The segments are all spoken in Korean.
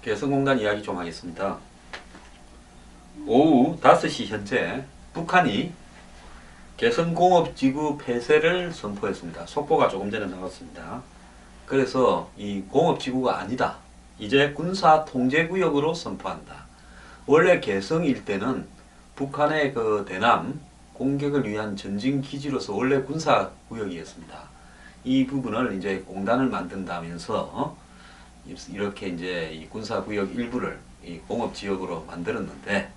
개성공단 이야기 좀 하겠습니다. 오후 5시 현재 북한이 개성공업지구 폐쇄를 선포했습니다. 속보가 조금 전에 나왔습니다. 그래서 이 공업지구가 아니다. 이제 군사통제구역으로 선포한다. 원래 개성 일대는 북한의 그 대남 공격을 위한 전진기지로서 원래 군사구역이었습니다. 이 부분을 이제 공단을 만든다면서 이렇게 이제 이 군사구역 일부를 이 공업지역으로 만들었는데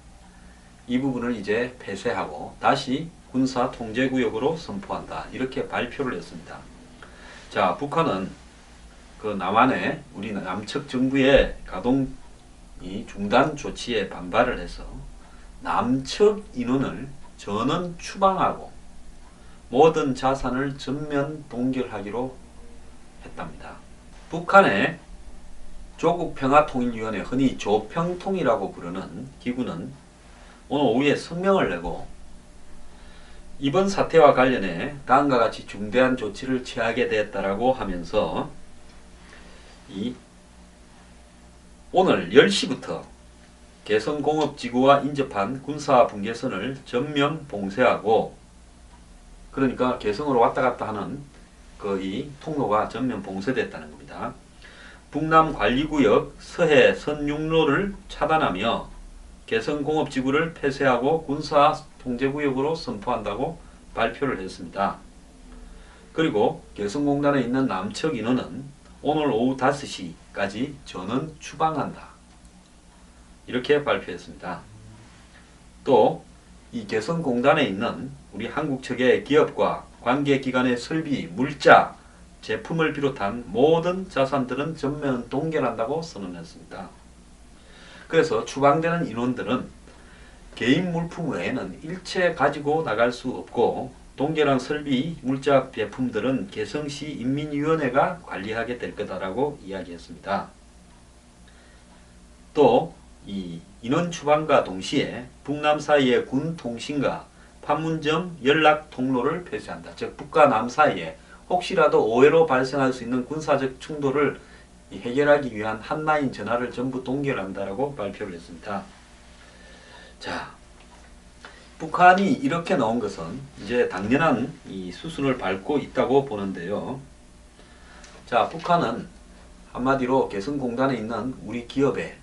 이 부분을 이제 폐쇄하고 다시 군사통제구역으로 선포한다. 이렇게 발표를 했습니다. 자, 북한은 그 남한의 우리 남측 정부의 가동 중단 조치에 반발을 해서 남측 인원을 전원 추방하고 모든 자산을 전면 동결하기로 했답니다. 북한의 조국평화통일위원회, 흔히 조평통이라고 부르는 기구는 오늘 오후에 성명을 내고 이번 사태와 관련해 다음과 같이 중대한 조치를 취하게 되었다라고 하면서 오늘 10시부터 개성공업지구와 인접한 군사분계선을 전면 봉쇄하고, 그러니까 개성으로 왔다 갔다 하는 이 통로가 전면 봉쇄됐다는 겁니다. 북남관리구역 서해 선육로를 차단하며 개성공업지구를 폐쇄하고 군사통제구역으로 선포한다고 발표를 했습니다. 그리고 개성공단에 있는 남측 인원은 오늘 오후 5시까지 전원 추방한다. 이렇게 발표했습니다. 또 이 개성공단에 있는 우리 한국 측의 기업과 관계기관의 설비, 물자, 제품을 비롯한 모든 자산들은 전면 동결한다고 선언했습니다. 그래서 추방되는 인원들은 개인 물품 외에는 일체 가지고 나갈 수 없고 동결한 설비, 물자, 제품들은 개성시 인민위원회가 관리하게 될 거다라고 이야기했습니다. 또 이 인원 추방과 동시에 북남 사이의 군 통신과 판문점 연락 통로를 폐쇄한다. 즉 북과 남 사이에 혹시라도 오해로 발생할 수 있는 군사적 충돌을 해결하기 위한 한라인 전화를 전부 동결한다라고 발표를 했습니다. 자, 북한이 이렇게 나온 것은 이제 당연한 이 수순을 밟고 있다고 보는데요. 자, 북한은 한마디로 개성공단에 있는 우리 기업의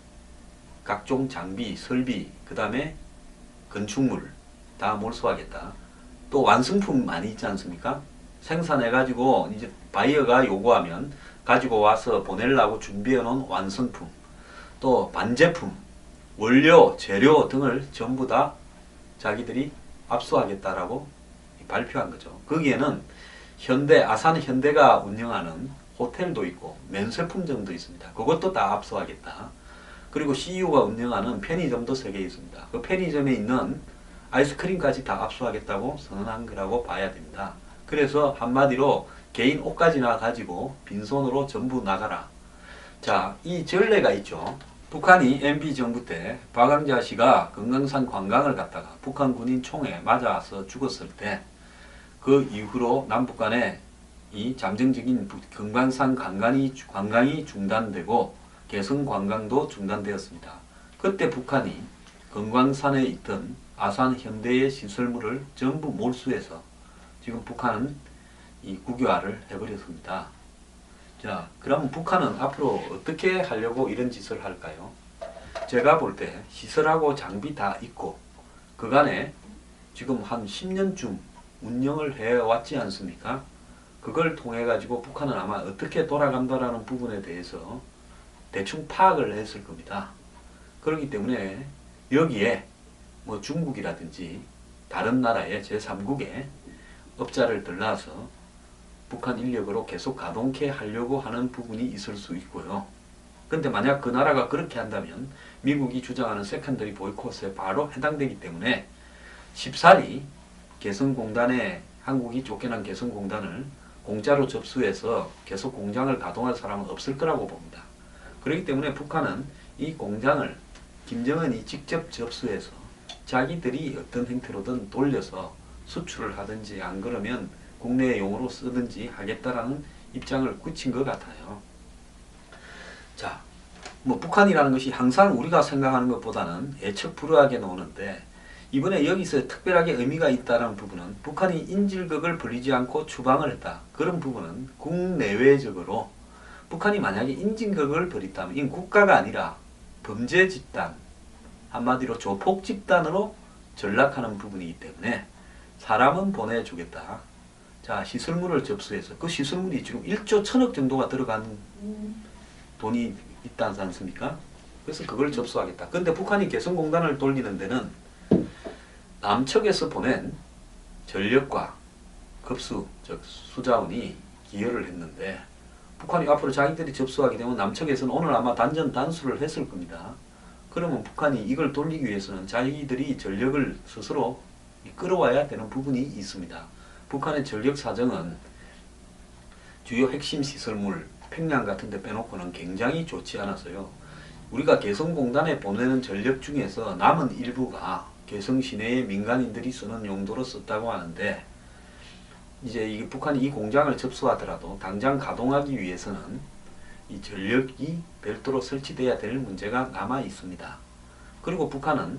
각종 장비, 설비, 그 다음에 건축물 다 몰수하겠다. 또 완성품 많이 있지 않습니까? 생산해가지고 이제 바이어가 요구하면 가지고 와서 보내려고 준비해 놓은 완성품, 또 반제품, 원료, 재료 등을 전부 다 자기들이 압수하겠다라고 발표한 거죠. 거기에는 아산 현대가 운영하는 호텔도 있고 면세품점도 있습니다. 그것도 다 압수하겠다. 그리고 CU가 운영하는 편의점도 3개 있습니다. 그 편의점에 있는 아이스크림까지 다 압수하겠다고 선언한 거라고 봐야 됩니다. 그래서 한마디로 개인 옷까지나 가지고 빈손으로 전부 나가라. 자, 이 전례가 있죠. 북한이 MB정부 때 박광자 씨가 금강산 관광을 갔다가 북한 군인 총에 맞아서 죽었을 때 그 이후로 남북 간에 이 잠정적인 금강산 관광이 중단되고 개성 관광도 중단되었습니다. 그때 북한이 금강산에 있던 아산 현대의 시설물을 전부 몰수해서 지금 북한은 이 국유화를 해버렸습니다. 자, 그럼 북한은 앞으로 어떻게 하려고 이런 짓을 할까요? 제가 볼 때 시설하고 장비 다 있고 그간에 지금 한 10년쯤 운영을 해왔지 않습니까? 그걸 통해 가지고 북한은 아마 어떻게 돌아간다라는 부분에 대해서 대충 파악을 했을 겁니다. 그렇기 때문에 여기에 뭐 중국이라든지 다른 나라의 제3국의 업자를 들러서 북한 인력으로 계속 가동케 하려고 하는 부분이 있을 수 있고요. 근데 만약 그 나라가 그렇게 한다면 미국이 주장하는 세컨더리 보이콧에 바로 해당되기 때문에 쉽사리 개성공단에 한국이 쫓겨난 개성공단을 공짜로 접수해서 계속 공장을 가동할 사람은 없을 거라고 봅니다. 그렇기 때문에 북한은 이 공장을 김정은이 직접 접수해서 자기들이 어떤 형태로든 돌려서 수출을 하든지 안 그러면 국내 용으로 쓰든지 하겠다라는 입장을 굳힌 것 같아요. 자, 뭐 북한이라는 것이 항상 우리가 생각하는 것보다는 애척불허하게 나오는데 이번에 여기서 특별하게 의미가 있다는 부분은 북한이 인질극을 벌이지 않고 추방을 했다. 그런 부분은 국내외적으로 북한이 만약에 인질극을 벌였다면 이건 국가가 아니라 범죄 집단, 한마디로 조폭 집단으로 전락하는 부분이기 때문에 사람은 보내주겠다. 자, 시설물을 접수해서 그 시설물이 지금 1조 1000억 정도가 들어간 돈이 있지 않습니까? 그래서 그걸 접수하겠다. 근데 북한이 개성공단을 돌리는 데는 남측에서 보낸 전력과 급수, 즉 수자원이 기여를 했는데 북한이 앞으로 자기들이 접수하게 되면 남측에서는 오늘 아마 단전 단수를 했을 겁니다. 그러면 북한이 이걸 돌리기 위해서는 자기들이 전력을 스스로 끌어와야 되는 부분이 있습니다. 북한의 전력 사정은 주요 핵심 시설물, 평양 같은 데 빼놓고는 굉장히 좋지 않아서요. 우리가 개성공단에 보내는 전력 중에서 남은 일부가 개성 시내의 민간인들이 쓰는 용도로 썼다고 하는데 이제 이 북한이 이 공장을 접수하더라도 당장 가동하기 위해서는 이 전력이 별도로 설치돼야 될 문제가 남아 있습니다. 그리고 북한은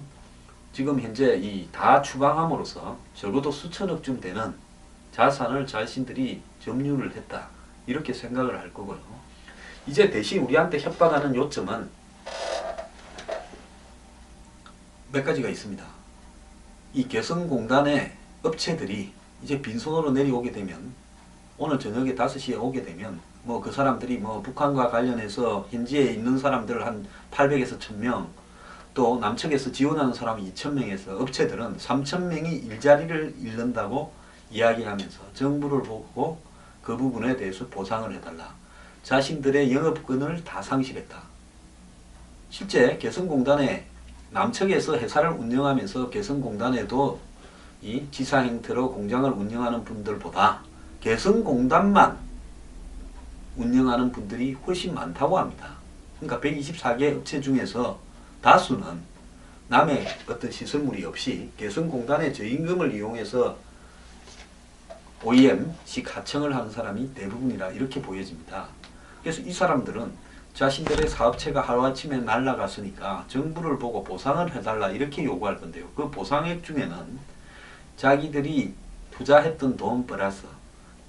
지금 현재 이 다 추방함으로써 적어도 수천억쯤 되는 자산을 자신들이 점유를 했다. 이렇게 생각을 할 거고요. 이제 대신 우리한테 협박하는 요점은 몇 가지가 있습니다. 이 개성공단의 업체들이 이제 빈손으로 내려오게 되면 오늘 저녁에 5시에 오게 되면 뭐 그 사람들이 뭐 북한과 관련해서 현지에 있는 사람들 한 800에서 1000명 또 남측에서 지원하는 사람이 2000명에서 업체들은 3000명이 일자리를 잃는다고 이야기하면서 정부를 보고 그 부분에 대해서 보상을 해달라. 자신들의 영업권을 다 상실했다. 실제 개성공단에 남측에서 회사를 운영하면서 개성공단에도 이 지사 형태로 공장을 운영하는 분들보다 개성공단만 운영하는 분들이 훨씬 많다고 합니다. 그러니까 124개 업체 중에서 다수는 남의 어떤 시설물이 없이 개성공단의 저임금을 이용해서 OEM식 하청을 하는 사람이 대부분이라 이렇게 보여집니다. 그래서 이 사람들은 자신들의 사업체가 하루아침에 날아갔으니까 정부를 보고 보상을 해달라 이렇게 요구할 건데요. 그 보상액 중에는 자기들이 투자했던 돈 플러스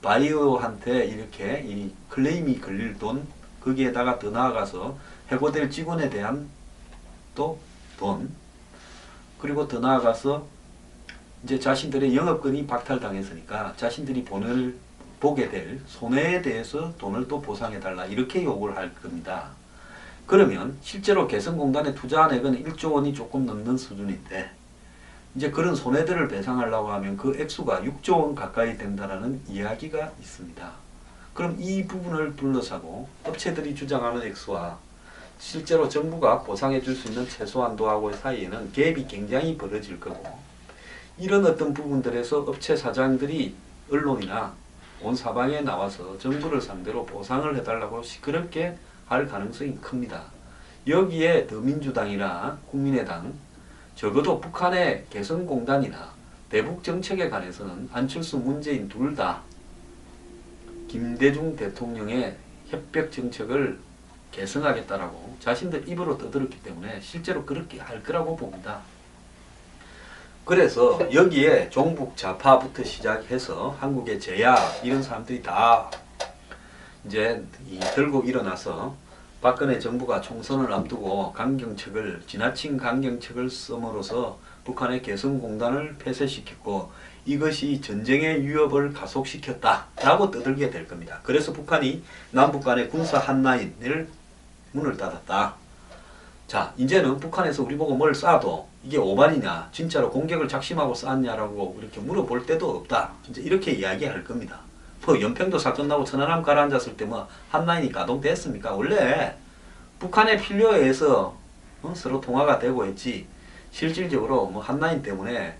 바이오한테 이렇게 이 클레임이 걸릴 돈 거기에다가 더 나아가서 해고될 직원에 대한 또 돈 그리고 더 나아가서 이제 자신들의 영업권이 박탈당했으니까 자신들이 보게 될 손해에 대해서 돈을 또 보상해달라 이렇게 요구를 할 겁니다. 그러면 실제로 개성공단에 투자한액은 1조 원이 조금 넘는 수준인데 이제 그런 손해들을 배상하려고 하면 그 액수가 6조 원 가까이 된다라는 이야기가 있습니다. 그럼 이 부분을 둘러싸고 업체들이 주장하는 액수와 실제로 정부가 보상해 줄 수 있는 최소한도하고의 사이에는 갭이 굉장히 벌어질 거고 이런 어떤 부분들에서 업체 사장들이 언론이나 온 사방에 나와서 정부를 상대로 보상을 해달라고 시끄럽게 할 가능성이 큽니다. 여기에 더민주당이나 국민의당 적어도 북한의 개성공단이나 대북 정책에 관해서는 안철수, 문재인 둘 다 김대중 대통령의 협력 정책을 개선하겠다라고 자신들 입으로 떠들었기 때문에 실제로 그렇게 할 거라고 봅니다. 그래서 여기에 종북 좌파부터 시작해서 한국의 제야 이런 사람들이 다 이제 들고 일어나서 박근혜 정부가 총선을 앞두고 강경책을 지나친 강경책을 씀으로써 북한의 개성공단을 폐쇄시켰고 이것이 전쟁의 위협을 가속시켰다라고 떠들게 될 겁니다. 그래서 북한이 남북 간의 군사 한라인을 문을 닫았다. 자, 이제는 북한에서 우리 보고 뭘 쏴도 이게 오반이냐, 진짜로 공격을 작심하고 쐈냐라고 이렇게 물어볼 때도 없다. 이제 이렇게 이야기할 겁니다. 뭐 연평도 사건 나고 천안함 가라앉았을 때 뭐 한라인이 가동됐습니까? 원래 북한의 필요에 의해서 서로 통화가 되고 했지 실질적으로 뭐 한라인 때문에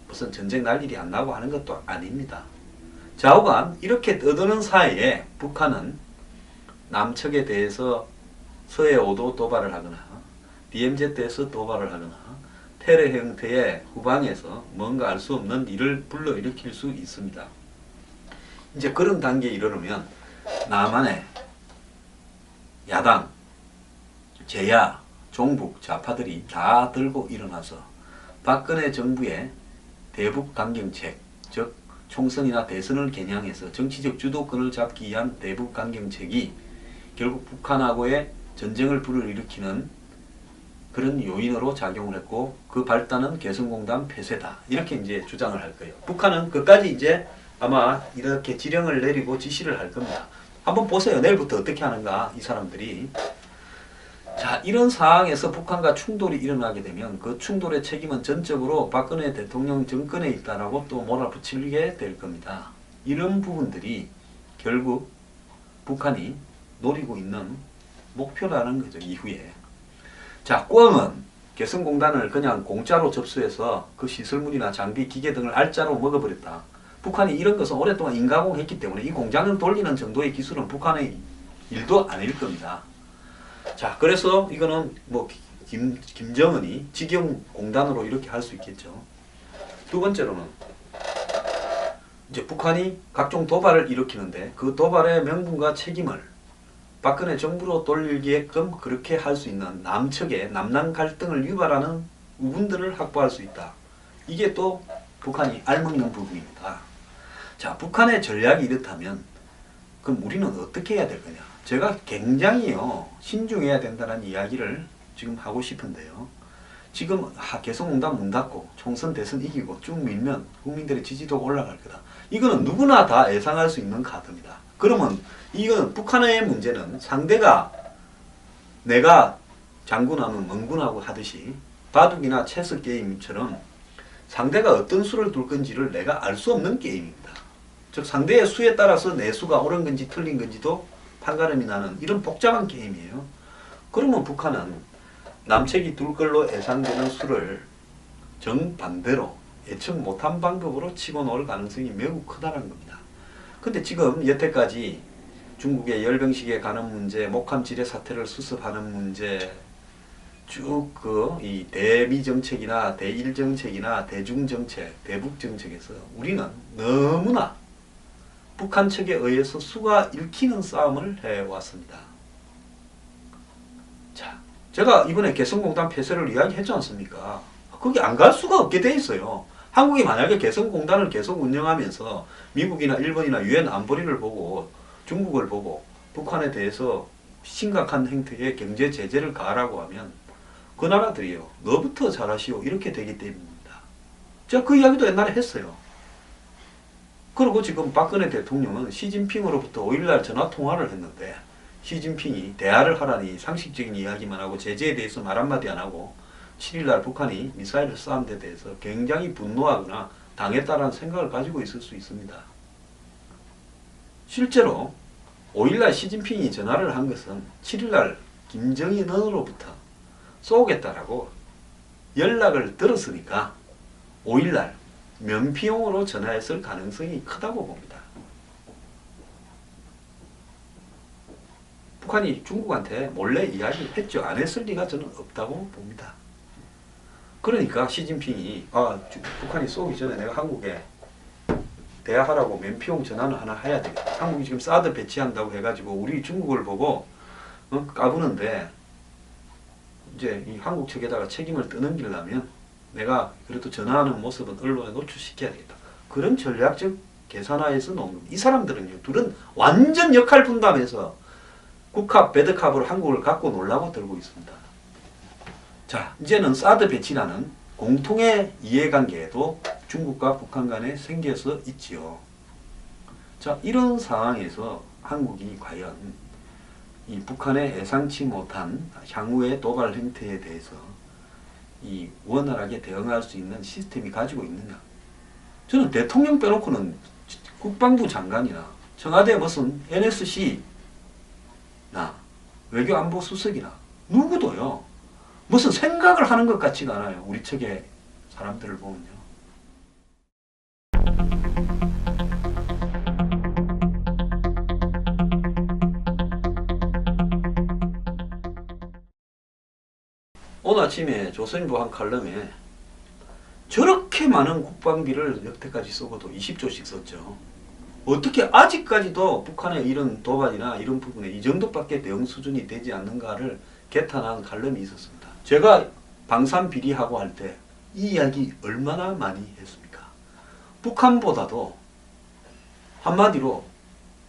무슨 전쟁 날 일이 안 나고 하는 것도 아닙니다. 좌우간 이렇게 떠드는 사이에 북한은 남측에 대해서 서해5도 도발을 하거나 DMZ에서 도발을 하거나 테러 형태의 후방에서 뭔가 알 수 없는 일을 불러일으킬 수 있습니다. 이제 그런 단계에 이르르면 남한의 야당 제야, 종북, 좌파들이 다 들고 일어나서 박근혜 정부의 대북 강경책, 즉 총선이나 대선을 겨냥해서 정치적 주도권을 잡기 위한 대북 강경책이 결국 북한하고의 전쟁을 불러일으키는 그런 요인으로 작용을 했고 그 발단은 개성공단 폐쇄다. 이렇게 이제 주장을 할 거예요. 북한은 끝까지 이제 아마 이렇게 지령을 내리고 지시를 할 겁니다. 한번 보세요. 내일부터 어떻게 하는가 이 사람들이. 자, 이런 상황에서 북한과 충돌이 일어나게 되면 그 충돌의 책임은 전적으로 박근혜 대통령 정권에 있다라고 또 몰아붙이게 될 겁니다. 이런 부분들이 결국 북한이 노리고 있는 목표라는 거죠. 이후에. 자, 꿩은 개성공단을 그냥 공짜로 접수해서 그 시설물이나 장비, 기계 등을 알짜로 먹어버렸다. 북한이 이런 것은 오랫동안 인가공했기 때문에 이 공장을 돌리는 정도의 기술은 북한의 일도 아닐 겁니다. 자, 그래서 이거는 뭐 김정은이 직영공단으로 이렇게 할 수 있겠죠. 두 번째로는 이제 북한이 각종 도발을 일으키는데 그 도발의 명분과 책임을 박근혜 정부로 돌리게끔 그렇게 할 수 있는 남측의 남남 갈등을 유발하는 부분들을 확보할 수 있다. 이게 또 북한이 알먹는 부분입니다. 자, 북한의 전략이 이렇다면 그럼 우리는 어떻게 해야 될 거냐? 제가 굉장히요 신중해야 된다는 이야기를 지금 하고 싶은데요. 지금 개성공단 문 닫고 총선 대선 이기고 쭉 밀면 국민들의 지지도가 올라갈 거다. 이거는 누구나 다 예상할 수 있는 카드입니다. 그러면 이건 북한의 문제는 상대가 내가 장군하면 멍군하고 하듯이 바둑이나 체스 게임처럼 상대가 어떤 수를 둘 건지를 내가 알 수 없는 게임입니다. 즉 상대의 수에 따라서 내 수가 옳은 건지 틀린 건지도 판가름이 나는 이런 복잡한 게임이에요. 그러면 북한은 남측이 둘 걸로 예상되는 수를 정반대로 예측 못한 방법으로 치고 놓을 가능성이 매우 크다는 겁니다. 근데 지금 여태까지 중국의 열병식에 가는 문제, 목함 지뢰 사태를 수습하는 문제, 쭉 이 대미 정책이나 대일 정책이나 대중 정책, 대북 정책에서 우리는 너무나 북한 측에 의해서 수가 읽히는 싸움을 해왔습니다. 자, 제가 이번에 개성공단 폐쇄를 이야기했지 않습니까? 거기 안 갈 수가 없게 돼 있어요. 한국이 만약에 개성공단을 계속 운영하면서 미국이나 일본이나 유엔 안보리를 보고 중국을 보고 북한에 대해서 심각한 행태의 경제 제재를 가하라고 하면 그 나라들이요, 너부터 잘하시오 이렇게 되기 때문입니다. 제가 그 이야기도 옛날에 했어요. 그리고 지금 박근혜 대통령은 시진핑으로부터 5일날 전화 통화를 했는데 시진핑이 대화를 하라니 상식적인 이야기만 하고 제재에 대해서 말 한마디 안 하고 7일날 북한이 미사일을 쏘는 데 대해서 굉장히 분노하거나 당했다라는 생각을 가지고 있을 수 있습니다. 실제로 5일날 시진핑이 전화를 한 것은 7일날 김정은으로부터 쏘겠다라고 연락을 들었으니까 5일날 면피용으로 전화했을 가능성이 크다고 봅니다. 북한이 중국한테 몰래 이야기를 했죠. 안 했을 리가 저는 없다고 봅니다. 그러니까 시진핑이 북한이 쏘기 전에 내가 한국에 대화하라고 면피용 전화는 하나 해야 되겠다. 한국이 지금 사드 배치한다고 해가지고 우리 중국을 보고 까부는데 이제 이 한국 측에다가 책임을 떠넘기려면 내가 그래도 전화하는 모습은 언론에 노출시켜야 되겠다. 그런 전략적 계산하에서 놓은 겁니다. 이 사람들은요, 둘은 완전 역할 분담해서 국합, 배드캅으로 한국을 갖고 놀라고 들고 있습니다. 자, 이제는 사드 배치라는 공통의 이해관계도 중국과 북한 간에 생겨서 있지요. 자, 이런 상황에서 한국이 과연 이 북한의 예상치 못한 향후의 도발 행태에 대해서 이 원활하게 대응할 수 있는 시스템이 가지고 있느냐. 저는 대통령 빼놓고는 국방부 장관이나 청와대 무슨 NSC나 외교안보 수석이나 누구도요 무슨 생각을 하는 것 같지가 않아요. 우리 측의 사람들을 보면요. 오늘 아침에 조선일보 한 칼럼에 저렇게 많은 국방비를 여태까지 쓰고도 20조씩 썼죠. 어떻게 아직까지도 북한의 이런 도발이나 이런 부분에 이 정도밖에 대응 수준이 되지 않는가를 개탄한 칼럼이 있었습니다. 제가 방산 비리하고 할 때 이 이야기 얼마나 많이 했습니까? 북한보다도 한마디로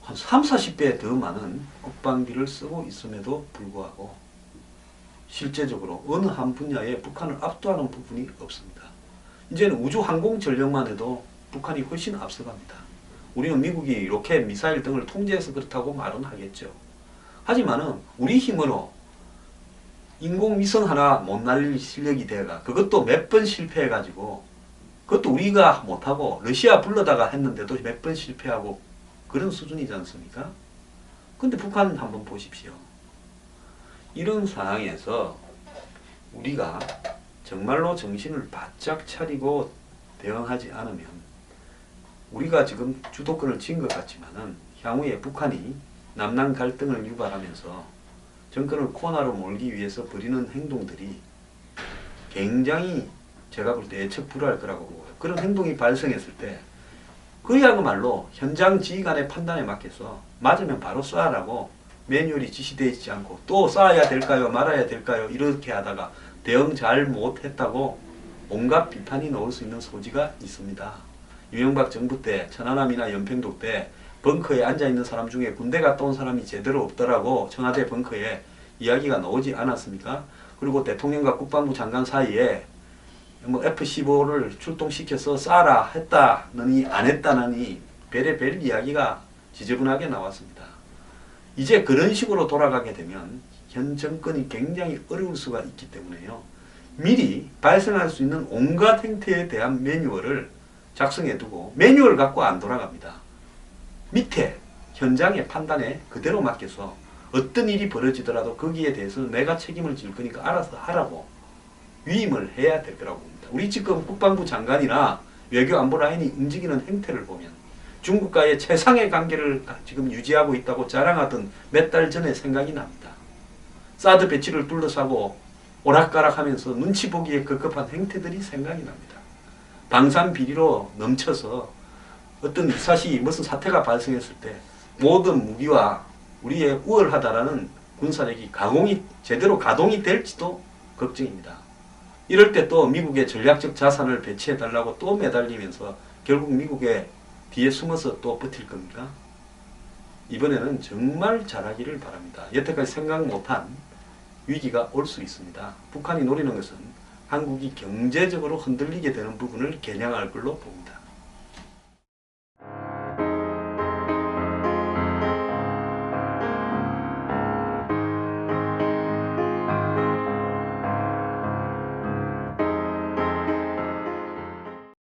한 3, 40배 더 많은 국방비를 쓰고 있음에도 불구하고 실제적으로 어느 한 분야에 북한을 압도하는 부분이 없습니다. 이제는 우주 항공 전력만 해도 북한이 훨씬 앞서갑니다. 우리는 미국이 로켓, 미사일 등을 통제해서 그렇다고 말은 하겠죠. 하지만은 우리 힘으로 인공위성 하나 못 날릴 실력이 돼가 그것도 몇 번 실패해가지고 그것도 우리가 못하고 러시아 불러다가 했는데도 몇 번 실패하고 그런 수준이지 않습니까? 근데 북한 한번 보십시오. 이런 상황에서 우리가 정말로 정신을 바짝 차리고 대응하지 않으면 우리가 지금 주도권을 쥔 것 같지만은 향후에 북한이 남남 갈등을 유발하면서 정권을 코너로 몰기 위해서 벌이는 행동들이 굉장히 제가 볼 때 예측 불허할 거라고 보고요. 그런 행동이 발생했을 때 그야말로 현장 지휘관의 판단에 맡겨서 맞으면 바로 쏴라고 매뉴얼이 지시되어 있지 않고 또 쏴야 될까요 말아야 될까요 이렇게 하다가 대응 잘 못했다고 온갖 비판이 나올 수 있는 소지가 있습니다. 이명박 정부 때 천안함이나 연평도 때 벙커에 앉아있는 사람 중에 군대 갔다 온 사람이 제대로 없더라고 청와대 벙커에 이야기가 나오지 않았습니까? 그리고 대통령과 국방부 장관 사이에 뭐 F-15를 출동시켜서 쏴라 했다느니 안 했다느니 별의별 이야기가 지저분하게 나왔습니다. 이제 그런 식으로 돌아가게 되면 현 정권이 굉장히 어려울 수가 있기 때문에요. 미리 발생할 수 있는 온갖 행태에 대한 매뉴얼을 작성해두고 매뉴얼 갖고 안 돌아갑니다. 밑에 현장의 판단에 그대로 맡겨서 어떤 일이 벌어지더라도 거기에 대해서 내가 책임을 질 거니까 알아서 하라고 위임을 해야 될 거라고 봅니다. 우리 지금 국방부 장관이나 외교안보 라인이 움직이는 행태를 보면 중국과의 최상의 관계를 지금 유지하고 있다고 자랑하던 몇 달 전에 생각이 납니다. 사드 배치를 둘러싸고 오락가락하면서 눈치 보기에 급급한 행태들이 생각이 납니다. 방산 비리로 넘쳐서 어떤 유사시 무슨 사태가 발생했을 때 모든 무기와 우리의 우월하다라는 군사력이 제대로 가동이 될지도 걱정입니다. 이럴 때 또 미국의 전략적 자산을 배치해달라고 또 매달리면서 결국 미국의 뒤에 숨어서 또 버틸 겁니까? 이번에는 정말 잘하기를 바랍니다. 여태까지 생각 못한 위기가 올 수 있습니다. 북한이 노리는 것은 한국이 경제적으로 흔들리게 되는 부분을 겨냥할 걸로 봅니다.